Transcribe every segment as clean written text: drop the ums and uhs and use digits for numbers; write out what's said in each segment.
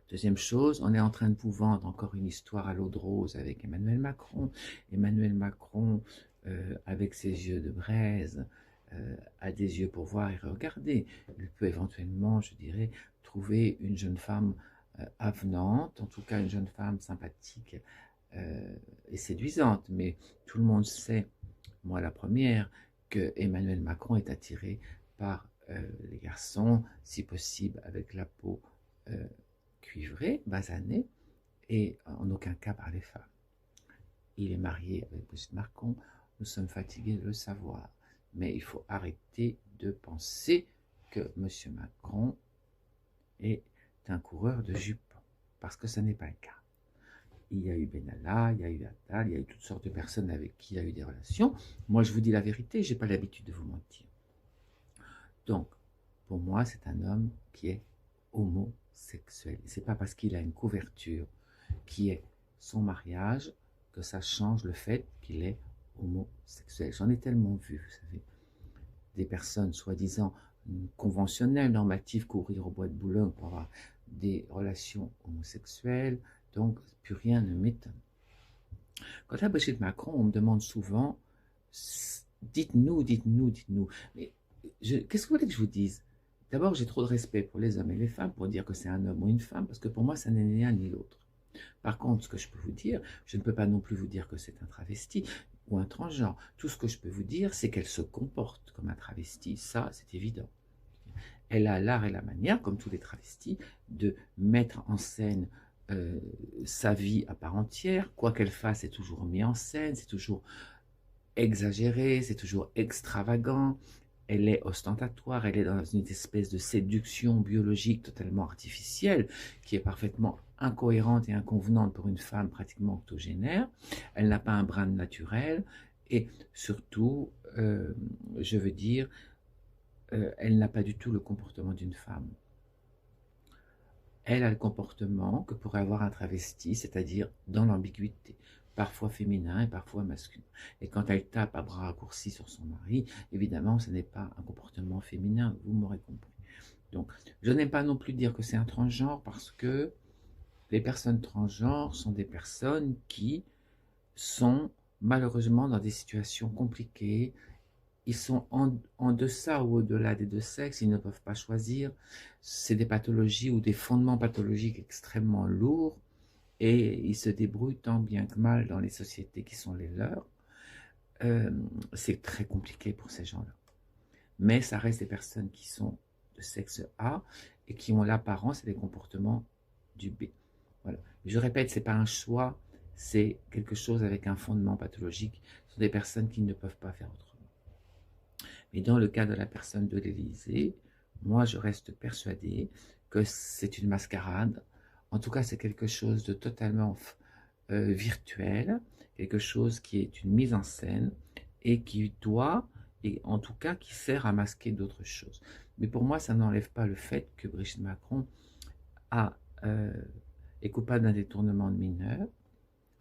Deuxième chose, on est en train de vous vendre encore une histoire à l'eau de rose avec Emmanuel Macron. Emmanuel Macron, avec ses yeux de braise, a des yeux pour voir et regarder. Il peut éventuellement, je dirais, trouver une jeune femme avenante, en tout cas une jeune femme sympathique et séduisante. Mais tout le monde sait, moi la première, que Emmanuel Macron est attiré par les garçons, si possible avec la peau cuivrée, basanée, et en aucun cas par les femmes. Il est marié avec Brigitte Macron, nous sommes fatigués de le savoir. Mais il faut arrêter de penser que M. Macron est un coureur de jupons, parce que ce n'est pas le cas. Il y a eu Benalla, il y a eu Attal, il y a eu toutes sortes de personnes avec qui il a eu des relations. Moi, je vous dis la vérité, je n'ai pas l'habitude de vous mentir. Donc, pour moi, c'est un homme qui est homosexuel. Ce n'est pas parce qu'il a une couverture qui est son mariage que ça change le fait qu'il est homosexuel. J'en ai tellement vu, vous savez, des personnes soi-disant conventionnelles, normatives, courir au bois de Boulogne pour avoir des relations homosexuelles, donc plus rien ne m'étonne. Quant à Brigitte Macron, on me demande souvent, dites-nous, mais qu'est-ce que vous voulez que je vous dise? D'abord, j'ai trop de respect pour les hommes et les femmes pour dire que c'est un homme ou une femme, parce que pour moi, ça n'est ni l'un ni l'autre. Par contre, ce que je peux vous dire, je ne peux pas non plus vous dire que c'est un travesti ou un transgenre. Tout ce que je peux vous dire, c'est qu'elle se comporte comme un travesti, ça, c'est évident. Elle a l'art et la manière, comme tous les travestis, de mettre en scène sa vie à part entière. Quoi qu'elle fasse, c'est toujours mis en scène, c'est toujours exagéré, c'est toujours extravagant. Elle est ostentatoire, elle est dans une espèce de séduction biologique totalement artificielle, qui est parfaitement incohérente et inconvenante pour une femme pratiquement octogénaire. Elle n'a pas un brin de naturel, et surtout, je veux dire, elle n'a pas du tout le comportement d'une femme. Elle a le comportement que pourrait avoir un travesti, c'est-à-dire dans l'ambiguïté, parfois féminin et parfois masculin. Et quand elle tape à bras raccourcis sur son mari, évidemment, ce n'est pas un comportement féminin, vous m'aurez compris. Donc, je n'aime pas non plus dire que c'est un transgenre, parce que les personnes transgenres sont des personnes qui sont malheureusement dans des situations compliquées. Ils sont en deçà ou au-delà des deux sexes, ils ne peuvent pas choisir. C'est des pathologies ou des fondements pathologiques extrêmement lourds, et ils se débrouillent tant bien que mal dans les sociétés qui sont les leurs. C'est très compliqué pour ces gens-là. Mais ça reste des personnes qui sont de sexe A et qui ont l'apparence et les comportements du B. Voilà. Je répète, ce n'est pas un choix, c'est quelque chose avec un fondement pathologique. Ce sont des personnes qui ne peuvent pas faire autrement. Mais dans le cas de la personne de l'Élysée, moi je reste persuadée que c'est une mascarade. En tout cas, c'est quelque chose de totalement virtuel, quelque chose qui est une mise en scène et qui doit, et en tout cas qui sert à masquer d'autres choses. Mais pour moi, ça n'enlève pas le fait que Brigitte Macron est coupable d'un détournement de mineur.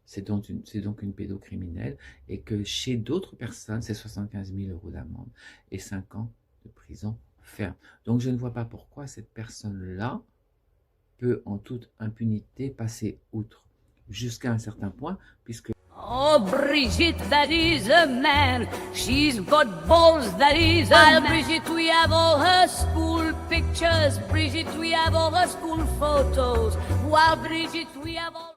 C'est donc une pédocriminelle, et que chez d'autres personnes, c'est 75 000 € d'amende et 5 ans de prison ferme. Donc je ne vois pas pourquoi cette personne-là peut en toute impunité passer outre, jusqu'à un certain point, puisque... Oh, Brigitte, that is a man. She's got balls, that is a man. Brigitte, we have all her school pictures. Brigitte, we have all her school photos. While Brigitte, we have all...